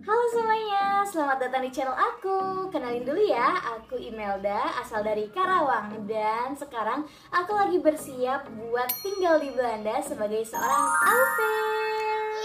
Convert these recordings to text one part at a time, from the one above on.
Halo semuanya, selamat datang di channel aku. Kenalin dulu ya, aku Imelda, asal dari Karawang. Dan sekarang aku lagi bersiap buat tinggal di Belanda sebagai seorang au pair.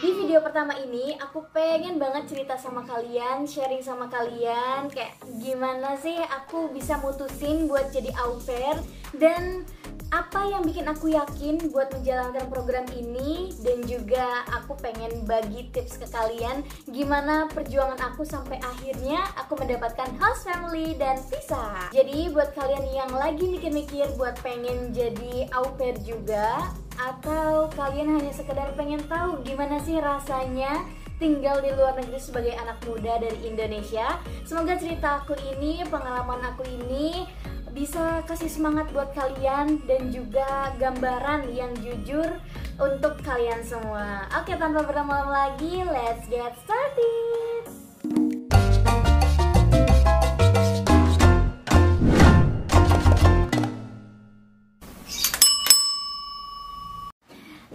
Di video pertama ini, aku pengen banget cerita sama kalian, sharing sama kalian kayak gimana sih aku bisa mutusin buat jadi au pair. Dan apa yang bikin aku yakin buat menjalankan program ini, dan juga aku pengen bagi tips ke kalian gimana perjuangan aku sampai akhirnya aku mendapatkan host family dan visa. Jadi buat kalian yang lagi mikir-mikir buat pengen jadi au pair juga, atau kalian hanya sekedar pengen tahu gimana sih rasanya tinggal di luar negeri sebagai anak muda dari Indonesia, semoga cerita aku ini, pengalaman aku ini bisa kasih semangat buat kalian dan juga gambaran yang jujur untuk kalian semua. Oke, tanpa berlama-lama lagi, let's get started.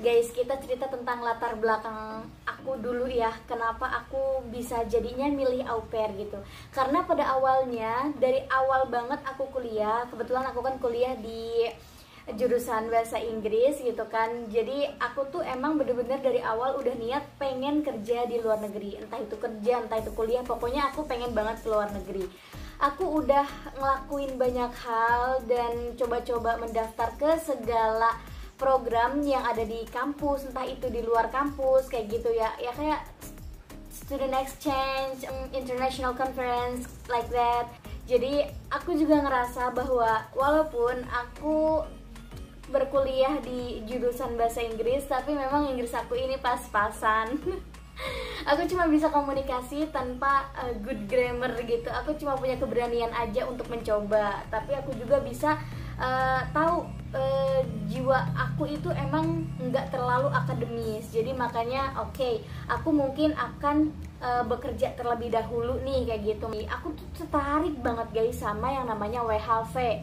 Guys, kita cerita tentang latar belakang aku dulu ya. Kenapa aku bisa jadinya milih au pair gitu. Karena pada awalnya, dari awal banget aku kuliah, kebetulan aku kan kuliah di jurusan bahasa Inggris gitu kan. Jadi aku tuh emang bener-bener dari awal udah niat pengen kerja di luar negeri. Entah itu kerja, entah itu kuliah, pokoknya aku pengen banget ke luar negeri. Aku udah ngelakuin banyak hal dan coba-coba mendaftar ke segala program yang ada di kampus, entah itu di luar kampus kayak gitu ya. Ya kayak student exchange, international conference like that. Jadi aku juga ngerasa bahwa walaupun aku berkuliah di jurusan bahasa Inggris, tapi memang Inggris aku ini pas-pasan. Aku cuma bisa komunikasi tanpa good grammar gitu. Aku cuma punya keberanian aja untuk mencoba. Tapi aku juga bisa tahu jiwa aku itu emang nggak terlalu akademis. Jadi makanya oke, aku mungkin akan bekerja terlebih dahulu nih kayak gitu. Aku tuh tertarik banget guys sama yang namanya WHV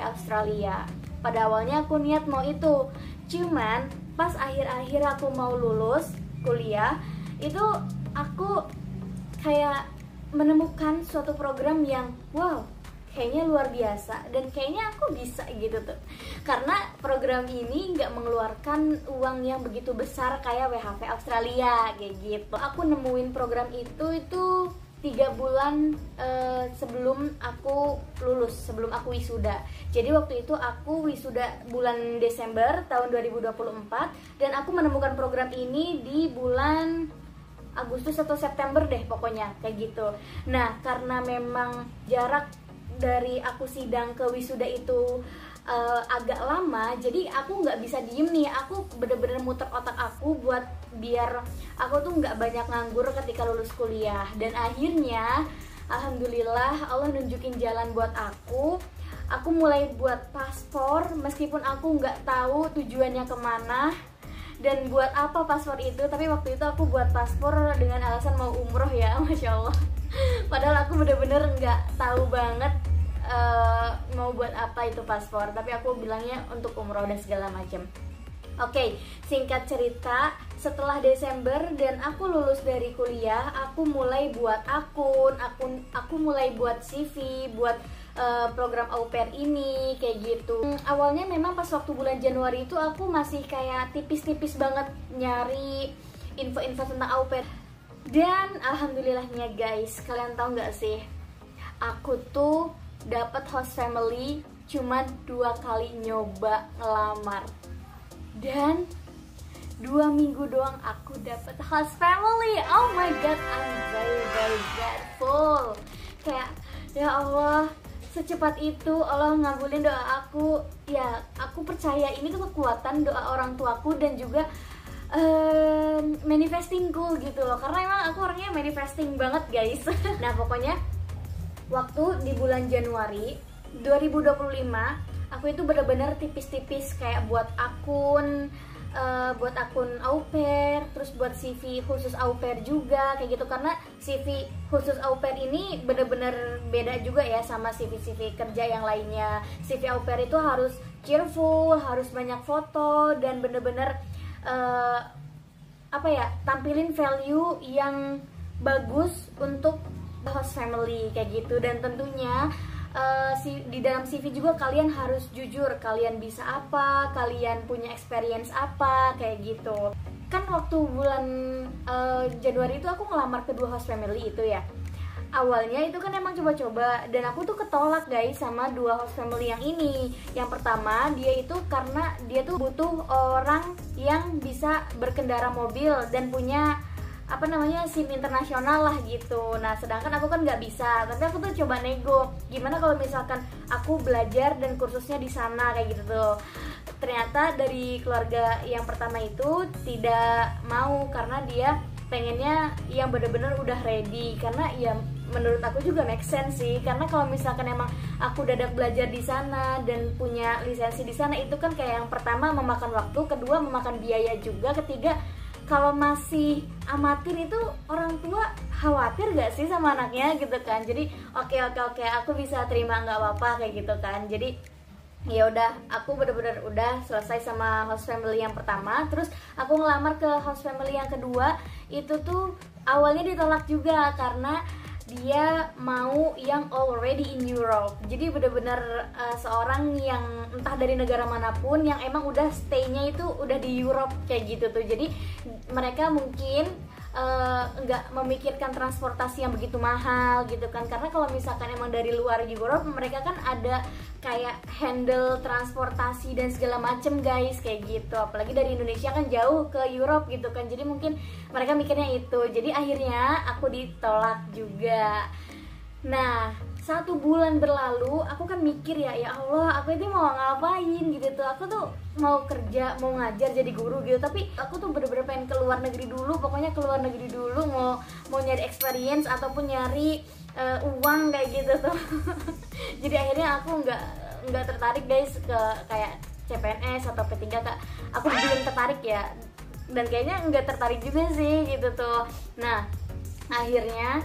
Australia. Pada awalnya aku niat mau itu, cuman pas akhir-akhir aku mau lulus kuliah itu aku kayak menemukan suatu program yang wow, kayaknya luar biasa dan kayaknya aku bisa gitu tuh. Karena program ini nggak mengeluarkan uang yang begitu besar kayak WHV Australia kayak gitu. Aku nemuin program itu 3 bulan sebelum aku lulus, sebelum aku wisuda. Jadi waktu itu aku wisuda bulan Desember tahun 2024 dan aku menemukan program ini di bulan Agustus atau September deh pokoknya kayak gitu. Nah, karena memang jarak dari aku sidang ke wisuda itu agak lama, jadi aku nggak bisa diem nih. Aku bener-bener muter otak aku buat biar aku tuh nggak banyak nganggur ketika lulus kuliah. Dan akhirnya alhamdulillah Allah nunjukin jalan buat aku. Aku mulai buat paspor meskipun aku nggak tahu tujuannya kemana dan buat apa paspor itu. Tapi waktu itu aku buat paspor dengan alasan mau umroh ya, Masya Allah. Padahal aku bener-bener nggak tahu banget mau buat apa itu paspor, tapi aku bilangnya untuk umroh dan segala macam. Oke, singkat cerita, setelah Desember dan aku lulus dari kuliah, aku mulai buat akun, aku mulai buat CV, buat program au pair ini kayak gitu. Awalnya memang pas waktu bulan Januari itu aku masih kayak tipis-tipis banget nyari info-info tentang au pair. Dan alhamdulillahnya guys, kalian tahu nggak sih, aku tuh dapat host family cuma 2 kali nyoba ngelamar, dan 2 minggu doang aku dapat host family. Oh my god, I'm very very grateful. Kayak ya Allah, secepat itu Allah ngabulin doa aku. Ya aku percaya ini tuh kekuatan doa orang tuaku dan juga manifestingku gitu loh, karena emang aku orangnya manifesting banget guys. Nah pokoknya waktu di bulan Januari 2025 aku itu bener-bener tipis-tipis kayak buat akun au pair, terus buat CV khusus au pair juga kayak gitu. Karena CV khusus au pair ini bener-bener beda juga ya sama CV kerja yang lainnya. CV au pair itu harus cheerful, harus banyak foto dan bener-bener apa ya, tampilin value yang bagus untuk host family kayak gitu. Dan tentunya di dalam CV juga kalian harus jujur, kalian bisa apa, kalian punya experience apa kayak gitu. Kan waktu bulan Januari itu aku ngelamar kedua host family itu ya. Awalnya itu kan emang coba-coba, dan aku tuh ketolak guys sama dua host family yang ini. Yang pertama dia itu karena dia tuh butuh orang yang bisa berkendara mobil dan punya apa namanya SIM internasional lah gitu. Nah sedangkan aku kan nggak bisa, tapi aku tuh coba nego gimana kalau misalkan aku belajar dan kursusnya di sana kayak gitu tuh. Ternyata dari keluarga yang pertama itu tidak mau karena dia pengennya yang bener-bener udah ready. Karena ya menurut aku juga make sense sih, karena kalau misalkan emang aku dadak belajar di sana dan punya lisensi di sana, itu kan kayak yang pertama memakan waktu, kedua memakan biaya juga, ketiga kalau masih amatir itu orang tua khawatir gak sih sama anaknya gitu kan. Jadi oke, aku bisa terima, nggak apa-apa kayak gitu kan. Jadi ya udah, aku bener-bener udah selesai sama host family yang pertama. Terus aku ngelamar ke host family yang kedua. Itu tuh awalnya ditolak juga karena dia mau yang already in Europe. Jadi bener-bener seorang yang entah dari negara manapun yang emang udah stay-nya itu udah di Europe kayak gitu tuh. Jadi mereka mungkin nggak memikirkan transportasi yang begitu mahal gitu kan. Karena kalau misalkan emang dari luar Europe, mereka kan ada kayak handle transportasi dan segala macem guys kayak gitu. Apalagi dari Indonesia kan jauh ke Europe gitu kan. Jadi mungkin mereka mikirnya itu. Jadi akhirnya aku ditolak juga. Nah 1 bulan berlalu, aku kan mikir ya Allah, aku ini mau ngapain gitu tuh. Aku tuh mau kerja, mau ngajar jadi guru gitu, tapi aku tuh bener-bener pengen ke luar negeri dulu. Pokoknya ke luar negeri dulu, mau nyari experience ataupun nyari uang kayak gitu tuh. Jadi akhirnya aku nggak tertarik guys ke kayak CPNS atau P3K. Aku belum tertarik ya, dan kayaknya nggak tertarik juga sih gitu tuh. Nah akhirnya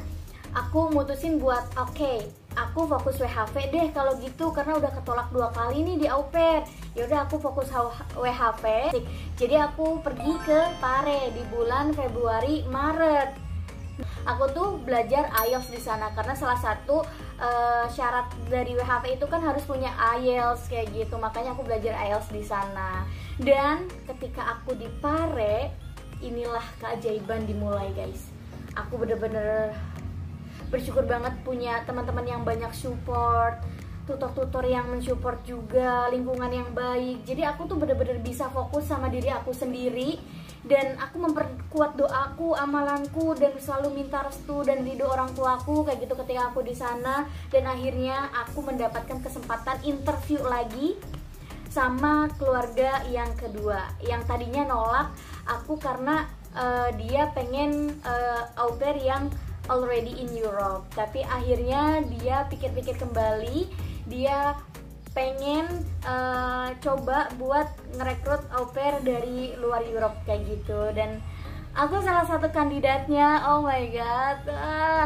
aku mutusin buat oke, aku fokus WHV deh kalau gitu, karena udah ketolak 2 kali nih di au pair. Ya udah aku fokus WHV. Jadi aku pergi ke Pare di bulan Februari Maret. Aku tuh belajar IELTS di sana karena salah satu syarat dari WHV itu kan harus punya IELTS kayak gitu. Makanya aku belajar IELTS di sana. Dan ketika aku di Pare, inilah keajaiban dimulai guys. Aku bener-bener bersyukur banget punya teman-teman yang banyak support, tutor-tutor yang mensupport juga, lingkungan yang baik. Jadi aku tuh bener-bener bisa fokus sama diri aku sendiri, dan aku memperkuat doaku, amalanku, dan selalu minta restu dan ridho orang tuaku kayak gitu ketika aku di sana. Dan akhirnya aku mendapatkan kesempatan interview lagi sama keluarga yang kedua, yang tadinya nolak aku karena dia pengen au pair yang already in Europe. Tapi akhirnya dia pikir-pikir kembali, dia pengen coba buat ngerekrut au pair dari luar Europe kayak gitu. Dan aku salah satu kandidatnya. Oh my god,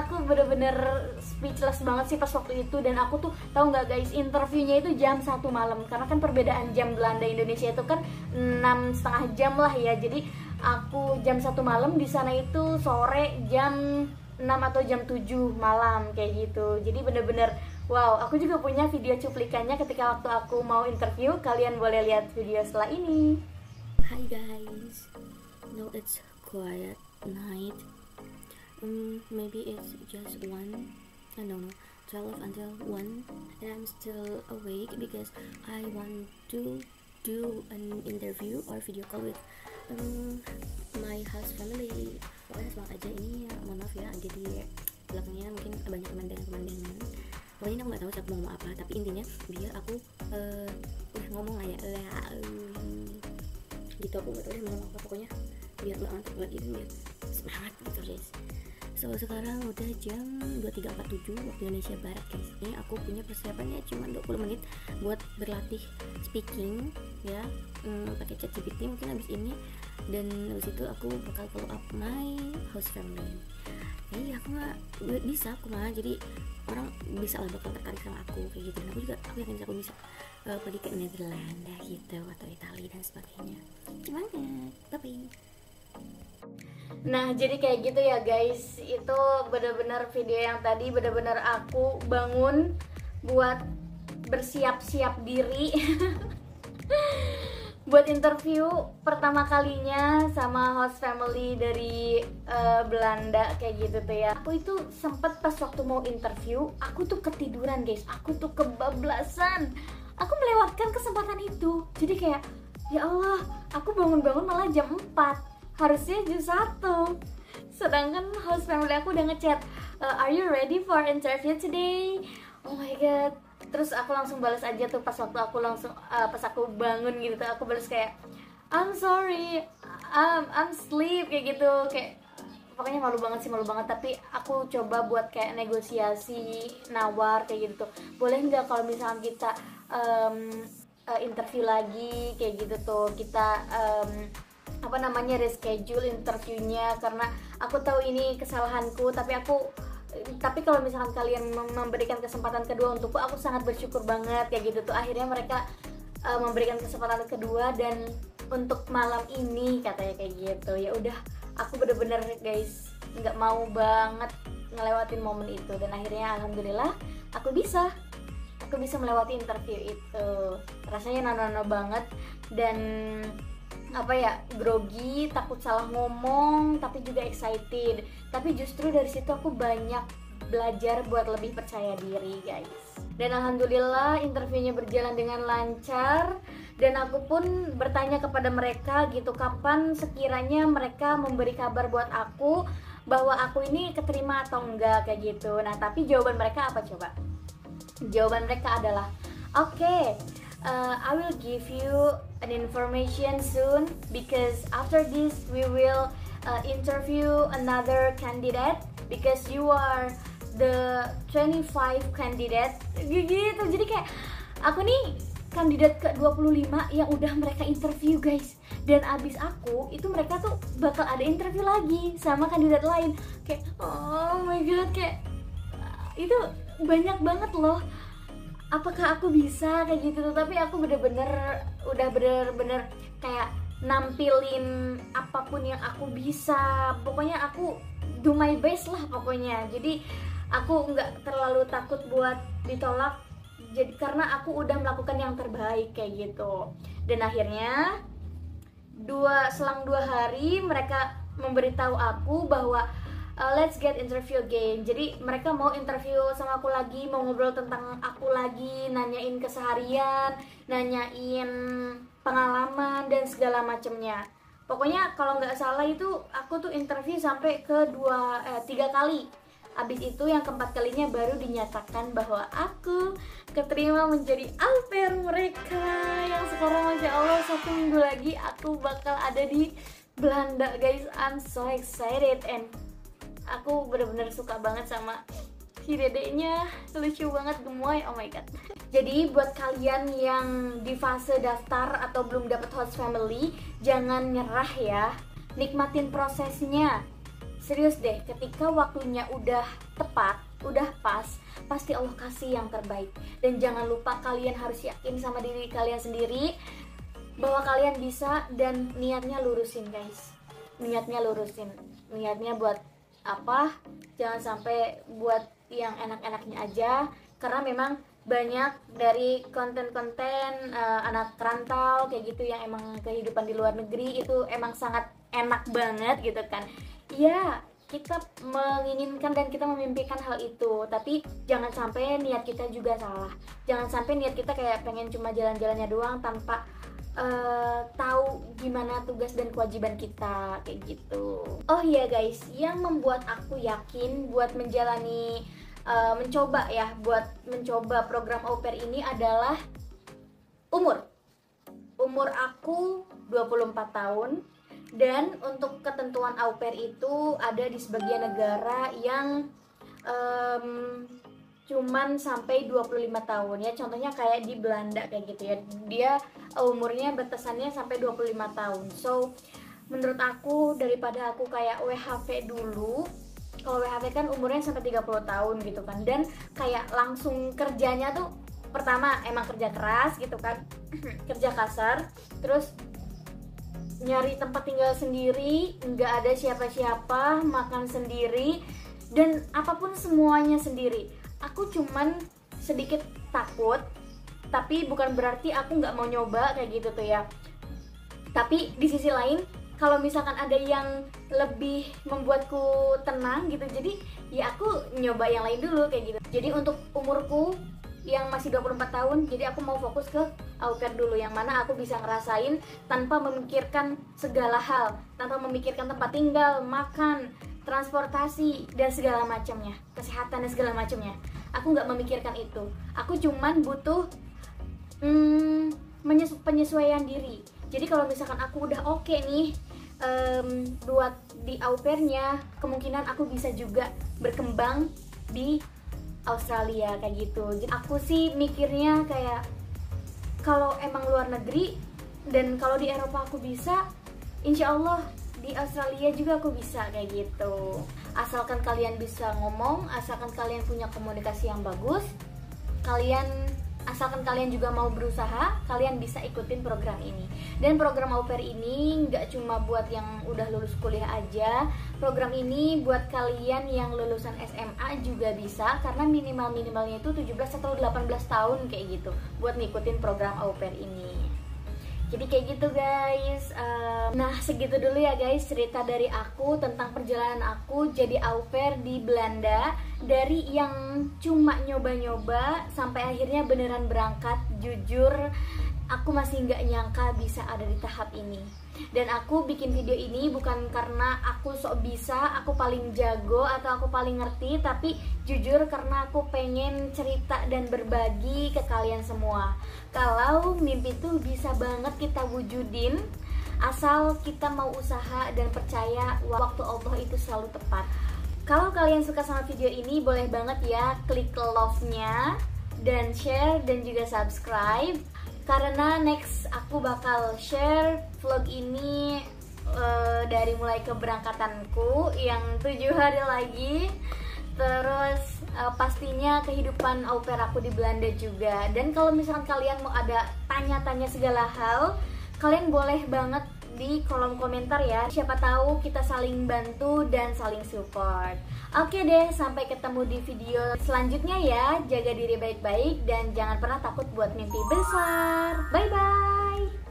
aku bener-bener speechless banget sih pas waktu itu. Dan aku tuh tahu nggak guys, interviewnya itu jam 1 malam, karena kan perbedaan jam Belanda Indonesia itu kan 6,5 jam lah ya. Jadi aku jam 1 malam, di sana itu sore jam 6 atau jam 7 malam kayak gitu. Jadi bener-bener wow, aku juga punya video cuplikannya ketika waktu aku mau interview. Kalian boleh lihat video setelah ini. Hi guys, no it's quiet night. Maybe it's just 1, I don't know, 12 until 1, and I'm still awake because I want to do an interview or video call with my house family. Pokoknya semangat aja ini ya, mohon maaf ya, jadi belakangnya mungkin banyak pemandangan. Pokoknya aku nggak tahu siapa mau ngomong apa, tapi intinya biar aku ngomong lah ya, gitu. Aku nggak tahu dia mau ngomong apa, pokoknya biar nggak ngantuk lagi, biar semangat gitu guys. So sekarang udah jam 23.47 waktu Indonesia Barat guys. Ini aku punya persiapannya cuma 20 menit buat berlatih speaking ya, pakai ChatGPT mungkin habis ini. Dan habis itu aku bakal follow up my host family. Iya, aku nggak bisa, aku mah jadi orang bisa lah bakal tertarik sama aku kayak gitu. Dan aku yakin aku bisa pergi ke Netherlands gitu, atau Italia dan sebagainya. Gimana? Bye bye. Nah, jadi kayak gitu ya guys. Itu bener-bener video yang tadi bener-bener aku bangun buat bersiap-siap diri buat interview pertama kalinya sama host family dari Belanda kayak gitu tuh ya. Aku itu sempet pas waktu mau interview, aku tuh ketiduran guys, aku tuh kebablasan. Aku melewatkan kesempatan itu. Jadi kayak, ya Allah, aku bangun-bangun malah jam 4, harusnya jam 1. Sedangkan host family aku udah ngechat, are you ready for interview today? Oh my god. Terus aku langsung balas aja tuh pas waktu aku langsung pas aku bangun gitu tuh, aku balas kayak I'm sorry, I'm sleep kayak gitu, kayak pokoknya malu banget. Tapi aku coba buat kayak negosiasi, nawar kayak gitu tuh, boleh nggak kalau misalnya kita interview lagi kayak gitu tuh, kita reschedule interviewnya karena aku tahu ini kesalahanku, tapi kalau misalkan kalian memberikan kesempatan kedua untukku, aku sangat bersyukur banget kayak gitu tuh. Akhirnya mereka memberikan kesempatan kedua dan untuk malam ini katanya kayak gitu. Ya udah, aku bener-bener guys nggak mau banget ngelewatin momen itu, dan akhirnya alhamdulillah aku bisa melewati interview itu. Rasanya nano-nano banget dan grogi, takut salah ngomong, tapi juga excited. Tapi justru dari situ aku banyak belajar buat lebih percaya diri guys. Dan alhamdulillah interviewnya berjalan dengan lancar, dan aku pun bertanya kepada mereka gitu, kapan sekiranya mereka memberi kabar buat aku bahwa aku ini keterima atau enggak kayak gitu. Nah, tapi jawaban mereka apa coba? Jawaban mereka adalah, okay, I will give you an information soon because after this we will interview another candidate because you are the 25 candidate gitu. Jadi kayak aku nih kandidat ke-25 yang udah mereka interview guys, dan abis aku itu mereka tuh bakal ada interview lagi sama kandidat lain. Kayak oh my god, kayak itu banyak banget loh. Apakah aku bisa kayak gitu tuh? Tapi aku udah bener-bener kayak nampilin apapun yang aku bisa. Pokoknya aku do my best lah pokoknya. Jadi aku nggak terlalu takut buat ditolak. Jadi karena aku udah melakukan yang terbaik kayak gitu. Dan akhirnya selang 2 hari mereka memberitahu aku bahwa let's get interview again. Jadi mereka mau interview sama aku lagi, mau ngobrol tentang aku lagi, nanyain keseharian, nanyain pengalaman dan segala macemnya. Pokoknya kalau nggak salah itu aku tuh interview sampai ke 3 kali. Abis itu yang keempat kalinya baru dinyatakan bahwa aku keterima menjadi au pair mereka, yang sekarang masya Allah 1 minggu lagi aku bakal ada di Belanda guys. I'm so excited, and aku bener-bener suka banget sama si dedeknya, lucu banget, gemoy, oh my god. Jadi buat kalian yang di fase daftar atau belum dapat host family, jangan nyerah ya, nikmatin prosesnya. Serius deh, ketika waktunya udah tepat, udah pas, pasti Allah kasih yang terbaik. Dan jangan lupa kalian harus yakin sama diri kalian sendiri bahwa kalian bisa, dan niatnya lurusin guys. Niatnya lurusin, niatnya buat apa? Jangan sampai buat yang enak-enaknya aja, karena memang banyak dari konten-konten anak rantau kayak gitu yang emang kehidupan di luar negeri itu emang sangat enak banget gitu kan. Iya, kita menginginkan dan kita memimpikan hal itu, tapi jangan sampai niat kita juga salah. Jangan sampai niat kita kayak pengen cuma jalan-jalannya doang tanpa tahu gimana tugas dan kewajiban kita kayak gitu. Oh iya guys, yang membuat aku yakin buat mencoba program au pair ini adalah umur aku 24 tahun. Dan untuk ketentuan au pair itu ada di sebagian negara yang cuman sampai 25 tahun ya. Contohnya kayak di Belanda kayak gitu ya. Dia umurnya batasannya sampai 25 tahun. So, menurut aku daripada aku kayak WHV dulu. Kalau WHV kan umurnya sampai 30 tahun gitu kan. Dan kayak langsung kerjanya tuh pertama emang kerja keras gitu kan. Kerja kasar, terus nyari tempat tinggal sendiri, nggak ada siapa-siapa, makan sendiri, dan apapun semuanya sendiri. Aku cuman sedikit takut, tapi bukan berarti aku nggak mau nyoba kayak gitu tuh ya. Tapi di sisi lain, kalau misalkan ada yang lebih membuatku tenang gitu, jadi ya aku nyoba yang lain dulu kayak gitu. Jadi untuk umurku yang masih 24 tahun, jadi aku mau fokus ke au pair dulu, yang mana aku bisa ngerasain tanpa memikirkan segala hal, tanpa memikirkan tempat tinggal, makan, transportasi, dan segala macamnya, kesehatan dan segala macamnya. Aku nggak memikirkan itu. Aku cuman butuh penyesuaian diri. Jadi kalau misalkan aku udah oke nih buat di au pairnya, kemungkinan aku bisa juga berkembang di Australia kayak gitu. Jadi aku sih mikirnya kayak kalau emang luar negeri dan kalau di Eropa aku bisa, insya Allah di Australia juga aku bisa kayak gitu. Asalkan kalian bisa ngomong, asalkan kalian punya komunikasi yang bagus, asalkan kalian juga mau berusaha, kalian bisa ikutin program ini. Dan program au pair ini nggak cuma buat yang udah lulus kuliah aja. Program ini buat kalian yang lulusan SMA juga bisa, karena minimalnya itu 17 atau 18 tahun kayak gitu buat ngikutin program au pair ini. Jadi kayak gitu guys. Nah segitu dulu ya guys cerita dari aku tentang perjalanan aku jadi au pair di Belanda. Dari yang cuma nyoba-nyoba sampai akhirnya beneran berangkat. Jujur aku masih nggak nyangka bisa ada di tahap ini. Dan aku bikin video ini bukan karena aku sok bisa, aku paling jago atau aku paling ngerti, tapi jujur karena aku pengen cerita dan berbagi ke kalian semua. Kalau mimpi tuh bisa banget kita wujudin, asal kita mau usaha dan percaya waktu Allah itu selalu tepat. Kalau kalian suka sama video ini, boleh banget ya klik love-nya dan share dan juga subscribe. Karena next aku bakal share vlog ini dari mulai keberangkatanku yang 7 hari lagi. Terus pastinya kehidupan au pair aku di Belanda juga. Dan kalau misalkan kalian mau ada tanya-tanya segala hal, kalian boleh banget di kolom komentar ya. Siapa tahu kita saling bantu dan saling support. Oke deh, sampai ketemu di video selanjutnya ya. Jaga diri baik-baik dan jangan pernah takut buat mimpi besar. Bye-bye.